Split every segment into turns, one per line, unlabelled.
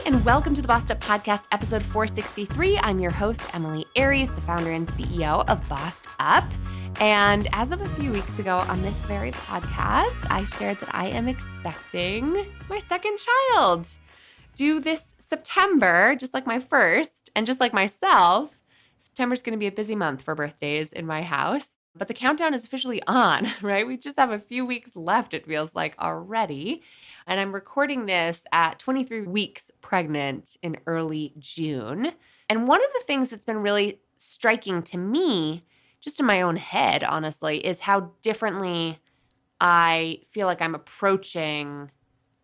and welcome to the Bossed Up Podcast, episode 463. I'm your host, Emily Aries, the founder and CEO of Bossed Up. And as of a few weeks ago on this very podcast, I shared that I am expecting my second child due this September, just like my first, and just like myself. September's going to be a busy month for birthdays in my house. But the countdown is officially on, right? We just have a few weeks left, it feels like, already. And I'm recording this at 23 weeks pregnant in early June. And one of the things that's been really striking to me, just in my own head, honestly, is how differently I feel like I'm approaching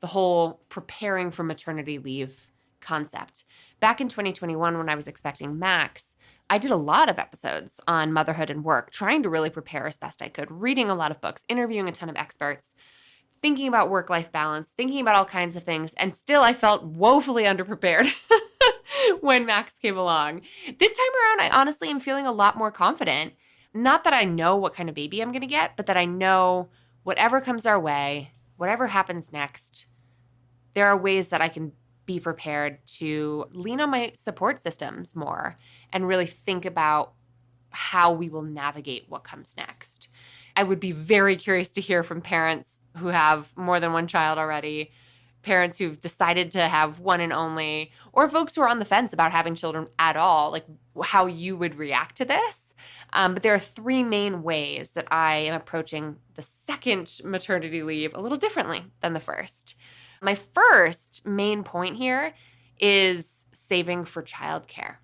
the whole preparing for maternity leave concept. Back in 2021, when I was expecting Max, I did a lot of episodes on motherhood and work, trying to really prepare as best I could, reading a lot of books, interviewing a ton of experts, thinking about work-life balance, thinking about all kinds of things, and still I felt woefully underprepared when Max came along. This time around, I honestly am feeling a lot more confident. Not that I know what kind of baby I'm going to get, but that I know whatever comes our way, whatever happens next, there are ways that I can be prepared to lean on my support systems more and really think about how we will navigate what comes next. I would be very curious to hear from parents who have more than one child already, parents who've decided to have one and only, or folks who are on the fence about having children at all, like how you would react to this. But there are three main ways that I am approaching the second maternity leave a little differently than the first. My first main point here is saving for childcare.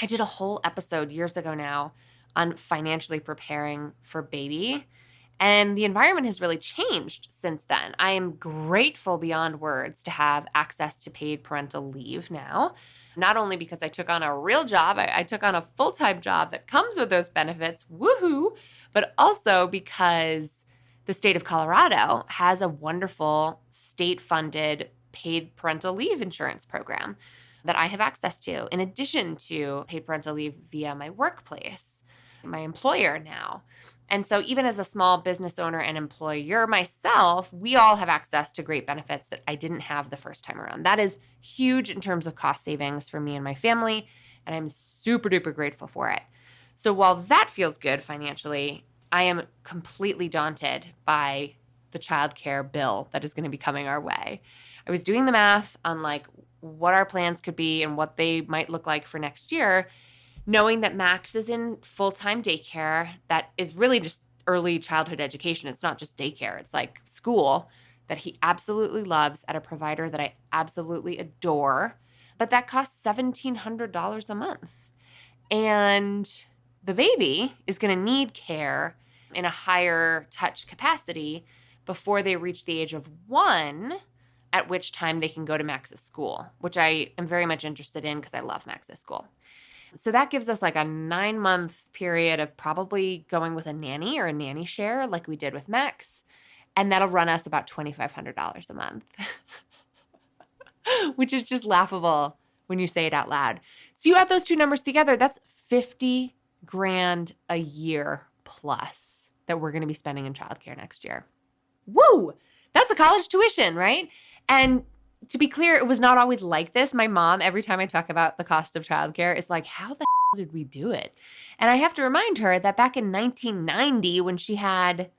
I did a whole episode years ago now on financially preparing for baby, and the environment has really changed since then. I am grateful beyond words to have access to paid parental leave now, not only because I took on a real job, I took on a full-time job that comes with those benefits, woohoo, but also because the state of Colorado has a wonderful state-funded paid parental leave insurance program that I have access to, in addition to paid parental leave via my workplace, my employer now. And so even as a small business owner and employer myself, we all have access to great benefits that I didn't have the first time around. That is huge in terms of cost savings for me and my family, and I'm super duper grateful for it. So while that feels good financially, I am completely daunted by the childcare bill that is going to be coming our way. I was doing the math on like what our plans could be and what they might look like for next year, knowing that Max is in full-time daycare that is really just early childhood education. It's not just daycare. It's like school that he absolutely loves at a provider that I absolutely adore, but that costs $1,700 a month. And the baby is going to need care in a higher touch capacity before they reach the age of 1, at which time they can go to Max's school, which I am very much interested in because I love Max's school. So that gives us like a 9-month period of probably going with a nanny or a nanny share like we did with Max. And that'll run us about $2,500 a month, which is just laughable when you say it out loud. So you add those two numbers together, that's $50,000 a year plus that we're going to be spending in childcare next year. Woo! That's a college tuition, right? And to be clear, it was not always like this. My mom, every time I talk about the cost of childcare, is like, how the hell did we do it? And I have to remind her that back in 1990, when she had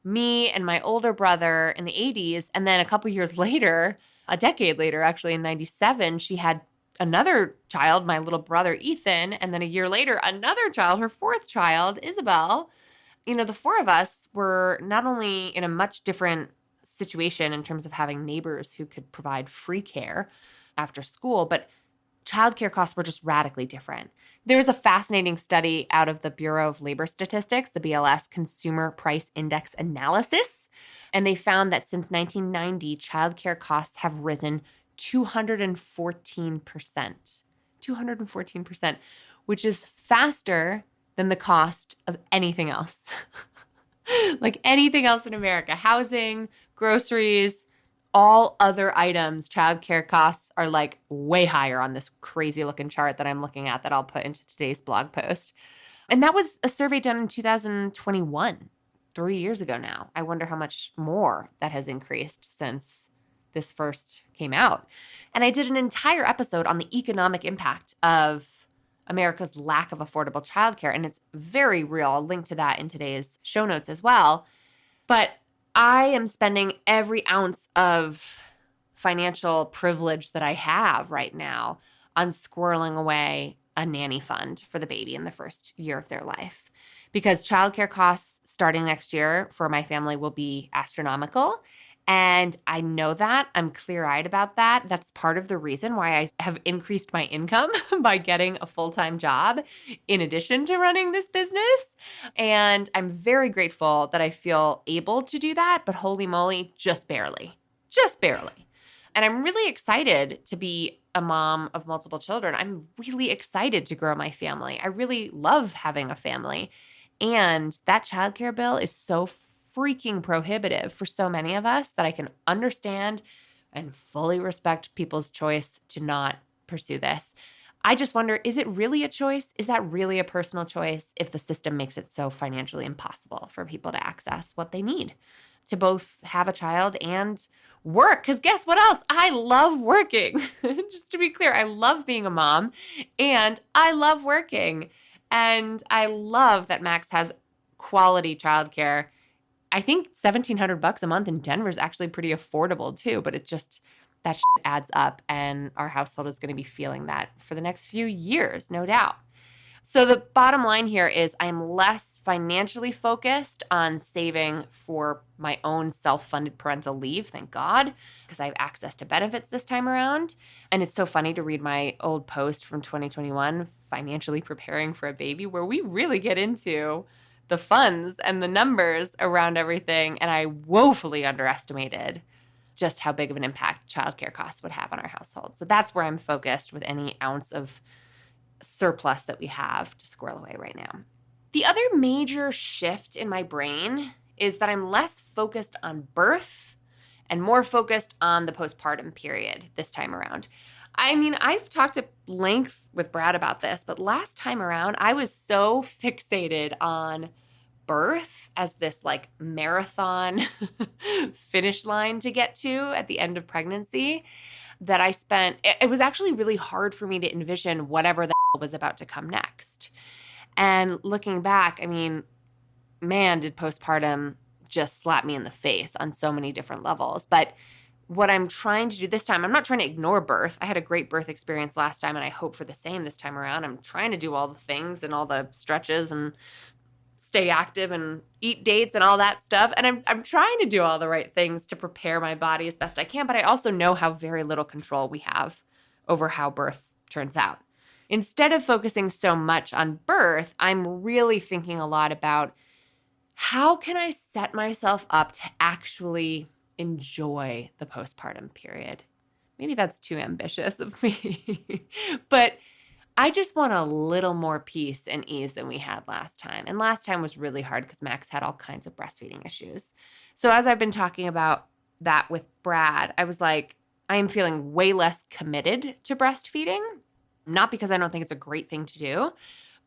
me and my older brother in the 80s, and then a couple years later, a decade later, actually in 97, she had another child, my little brother, Ethan, and then a year later, another child, her fourth child, Isabel. You know, the four of us were not only in a much different situation in terms of having neighbors who could provide free care after school, but childcare costs were just radically different. There was a fascinating study out of the Bureau of Labor Statistics, the BLS Consumer Price Index Analysis, and they found that since 1990, childcare costs have risen 214%. 214%, which is faster than the cost of anything else. Like anything else in America, housing, groceries, all other items, childcare costs are like way higher on this crazy looking chart that I'm looking at that I'll put into today's blog post. And that was a survey done in 2021, 3 years ago now. I wonder how much more that has increased since this first came out. And I did an entire episode on the economic impact of America's lack of affordable childcare. And it's very real. I'll link to that in today's show notes as well. But I am spending every ounce of financial privilege that I have right now on squirreling away a nanny fund for the baby in the first year of their life. Because childcare costs starting next year for my family will be astronomical. And I know that. I'm clear-eyed about that. That's part of the reason why I have increased my income by getting a full-time job in addition to running this business. And I'm very grateful that I feel able to do that, but holy moly, just barely. Just barely. And I'm really excited to be a mom of multiple children. I'm really excited to grow my family. I really love having a family. And that childcare bill is so freaking prohibitive for so many of us that I can understand and fully respect people's choice to not pursue this. I just wonder, is it really a choice? Is that really a personal choice if the system makes it so financially impossible for people to access what they need to both have a child and work? Because guess what else? I love working. Just to be clear, I love being a mom and I love working. And I love that Max has quality childcare. I think $1,700 a month in Denver is actually pretty affordable too, but it just, that shit adds up, and our household is going to be feeling that for the next few years, no doubt. So the bottom line here is I'm less financially focused on saving for my own self-funded parental leave, thank God, because I have access to benefits this time around. And it's so funny to read my old post from 2021, financially preparing for a baby, where we really get into the funds and the numbers around everything. And I woefully underestimated just how big of an impact childcare costs would have on our household. So that's where I'm focused with any ounce of surplus that we have to squirrel away right now. The other major shift in my brain is that I'm less focused on birth and more focused on the postpartum period this time around. I mean, I've talked at length with Brad about this, but last time around, I was so fixated on birth as this like marathon finish line to get to at the end of pregnancy that it was actually really hard for me to envision whatever the was about to come next. And looking back, I mean, man, did postpartum just slap me in the face on so many different levels. But what I'm trying to do this time, I'm not trying to ignore birth. I had a great birth experience last time, and I hope for the same this time around. I'm trying to do all the things and all the stretches and stay active and eat dates and all that stuff. And I'm trying to do all the right things to prepare my body as best I can, but I also know how very little control we have over how birth turns out. Instead of focusing so much on birth, I'm really thinking a lot about how can I set myself up to actually enjoy the postpartum period. Maybe that's too ambitious of me, but I just want a little more peace and ease than we had last time. And last time was really hard because Max had all kinds of breastfeeding issues. So as I've been talking about that with Brad, I was like, I am feeling way less committed to breastfeeding, not because I don't think it's a great thing to do,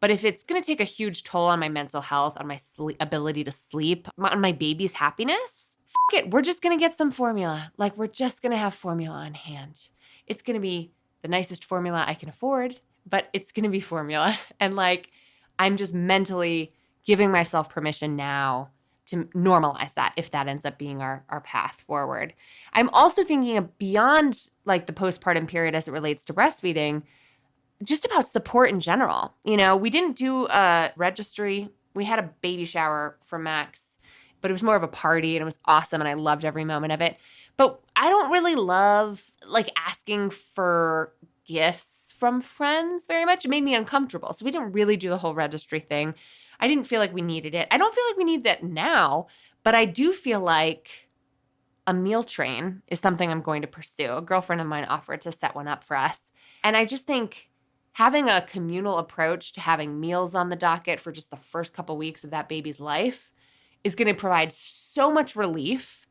but if it's going to take a huge toll on my mental health, on my ability to sleep, on my baby's happiness, it, we're just going to get some formula. Like, we're just going to have formula on hand. It's going to be the nicest formula I can afford, but it's going to be formula. And like, I'm just mentally giving myself permission now to normalize that if that ends up being our path forward. I'm also thinking of beyond like the postpartum period as it relates to breastfeeding, just about support in general. You know, we didn't do a registry. We had a baby shower for Max, but it was more of a party and it was awesome and I loved every moment of it. But I don't really love like asking for gifts from friends very much. It made me uncomfortable. So we didn't really do the whole registry thing. I didn't feel like we needed it. I don't feel like we need that now, but I do feel like a meal train is something I'm going to pursue. A girlfriend of mine offered to set one up for us. And I just think having a communal approach to having meals on the docket for just the first couple weeks of that baby's life is going to provide so much relief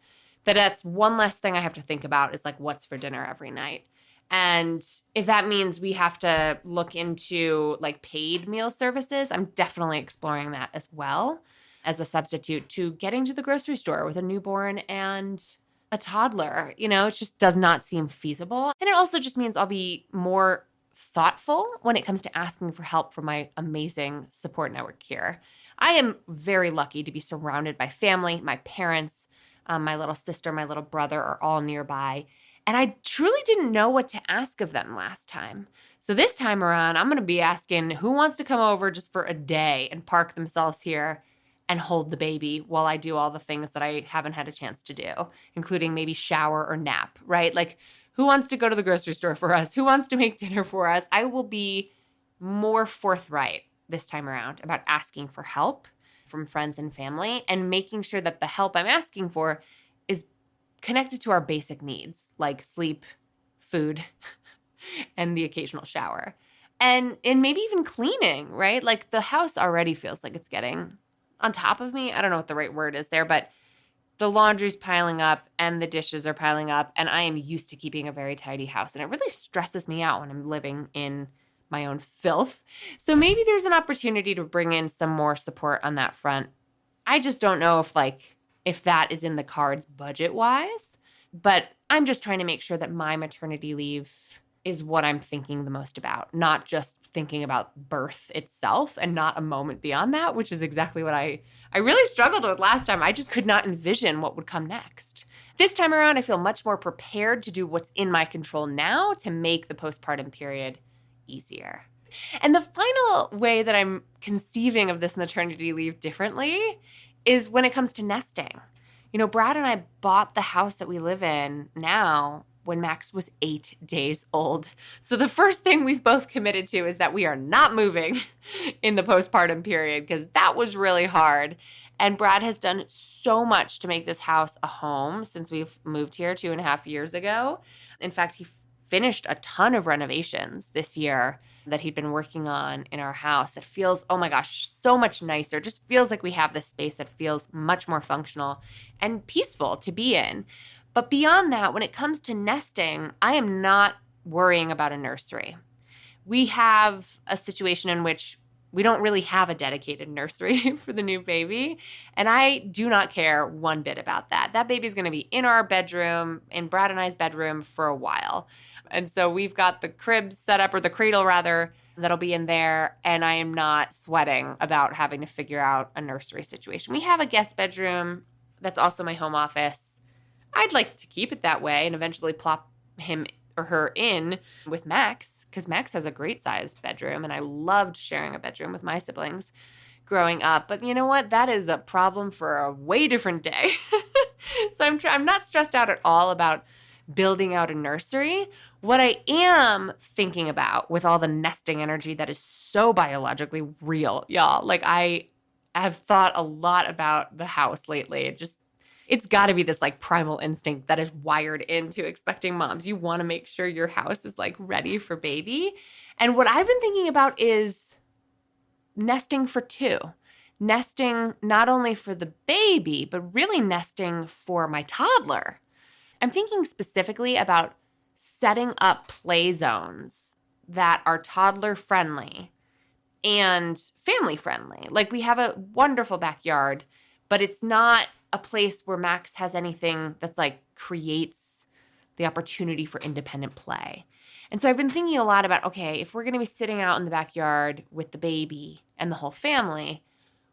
that that's one less thing I have to think about is like what's for dinner every night. And if that means we have to look into like paid meal services, I'm definitely exploring that as well as a substitute to getting to the grocery store with a newborn and a toddler. It just does not seem feasible. And it also just means I'll be more thoughtful when it comes to asking for help from my amazing support network here. I am very lucky to be surrounded by family. My parents, my little sister, my little brother are all nearby. And I truly didn't know what to ask of them last time. So this time around, I'm going to be asking who wants to come over just for a day and park themselves here and hold the baby while I do all the things that I haven't had a chance to do, including maybe shower or nap, right? Like, who wants to go to the grocery store for us? Who wants to make dinner for us? I will be more forthright this time around about asking for help from friends and family and making sure that the help I'm asking for is connected to our basic needs, like sleep, food, and the occasional shower. And maybe even cleaning, right? Like, the house already feels like it's getting on top of me. I don't know what the right word is there, but the laundry's piling up and the dishes are piling up, and I am used to keeping a very tidy house. And it really stresses me out when I'm living in my own filth. So maybe there's an opportunity to bring in some more support on that front. I just don't know if that is in the cards budget-wise, but I'm just trying to make sure that my maternity leave is what I'm thinking the most about, not just thinking about birth itself and not a moment beyond that, which is exactly what I really struggled with last time. I just could not envision what would come next. This time around, I feel much more prepared to do what's in my control now to make the postpartum period easier. And the final way that I'm conceiving of this maternity leave differently is when it comes to nesting. Brad and I bought the house that we live in now when Max was 8 days old. So the first thing we've both committed to is that we are not moving in the postpartum period, because that was really hard. And Brad has done so much to make this house a home since we've moved here 2.5 years ago. In fact, he finished a ton of renovations this year that he'd been working on in our house that feels, oh my gosh, so much nicer. Just feels like we have this space that feels much more functional and peaceful to be in. But beyond that, when it comes to nesting, I am not worrying about a nursery. We have a situation in which we don't really have a dedicated nursery for the new baby, and I do not care one bit about that. That baby's going to be in our bedroom, in Brad and I's bedroom, for a while. And so we've got the crib set up, or the cradle rather, that'll be in there, and I am not sweating about having to figure out a nursery situation. We have a guest bedroom that's also my home office. I'd like to keep it that way and eventually plop him or her in with Max, because Max has a great sized bedroom, and I loved sharing a bedroom with my siblings growing up. But you know what? That is a problem for a way different day. So I'm not stressed out at all about building out a nursery. What I am thinking about with all the nesting energy that is so biologically real, y'all, like, I have thought a lot about the house lately. It's got to be this like primal instinct that is wired into expecting moms. You want to make sure your house is like ready for baby. And what I've been thinking about is nesting for two. Nesting not only for the baby, but really nesting for my toddler. I'm thinking specifically about setting up play zones that are toddler friendly and family friendly. Like, we have a wonderful backyard, but it's not a place where Max has anything that's like creates the opportunity for independent play. And so I've been thinking a lot about, okay, if we're going to be sitting out in the backyard with the baby and the whole family,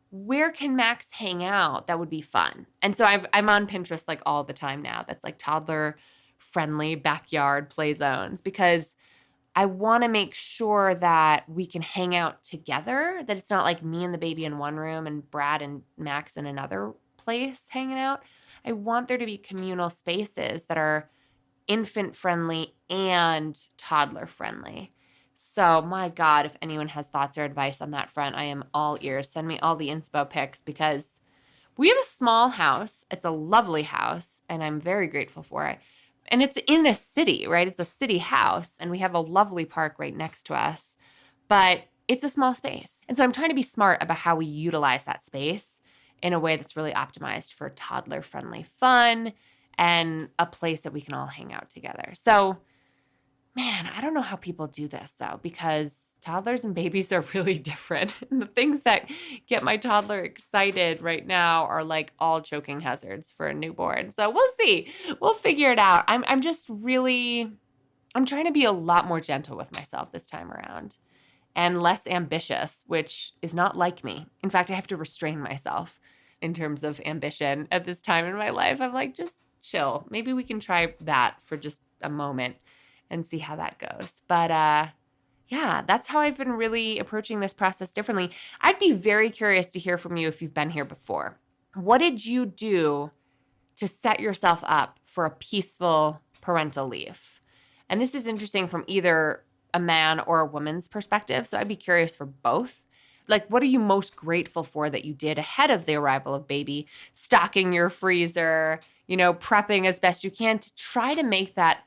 where can Max hang out that would be fun? And so I'm on Pinterest like all the time now. That's like toddler friendly backyard play zones, because I want to make sure that we can hang out together, that it's not like me and the baby in one room and Brad and Max in another place hanging out. I want there to be communal spaces that are infant friendly and toddler friendly. So my God, if anyone has thoughts or advice on that front, I am all ears. Send me all the inspo pics, because we have a small house. It's a lovely house, and I'm very grateful for it. And it's in a city, right? It's a city house, and we have a lovely park right next to us, but it's a small space. And so I'm trying to be smart about how we utilize that space in a way that's really optimized for toddler-friendly fun and a place that we can all hang out together. So Man, I don't know how people do this though, because toddlers and babies are really different. And the things that get my toddler excited right now are like all choking hazards for a newborn. So we'll see. We'll figure it out. I'm trying to be a lot more gentle with myself this time around and less ambitious, which is not like me. In fact, I have to restrain myself in terms of ambition at this time in my life. I'm like, just chill. Maybe we can try that for just a moment and see how that goes. But yeah, that's how I've been really approaching this process differently. I'd be very curious to hear from you if you've been here before. What did you do to set yourself up for a peaceful parental leave? And this is interesting from either a man or a woman's perspective. So I'd be curious for both. Like, what are you most grateful for that you did ahead of the arrival of baby? Stocking your freezer, prepping as best you can to try to make that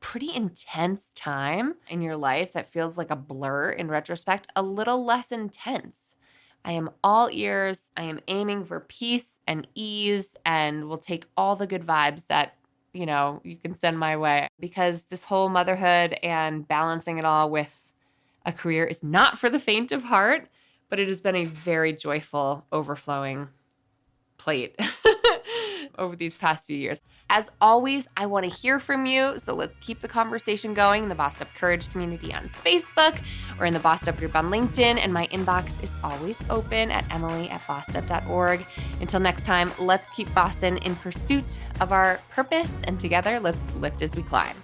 pretty intense time in your life that feels like a blur in retrospect a little less intense. I am all ears. I am aiming for peace and ease, and will take all the good vibes that you can send my way, because this whole motherhood and balancing it all with a career is not for the faint of heart, but it has been a very joyful, overflowing plate over these past few years. As always, I want to hear from you, so let's keep the conversation going in the Bossed Up Courage community on Facebook or in the Bossed Up group on LinkedIn, and my inbox is always open at emily@bossedup.org. Until next time, let's keep bossin' in pursuit of our purpose, and together, let's lift as we climb.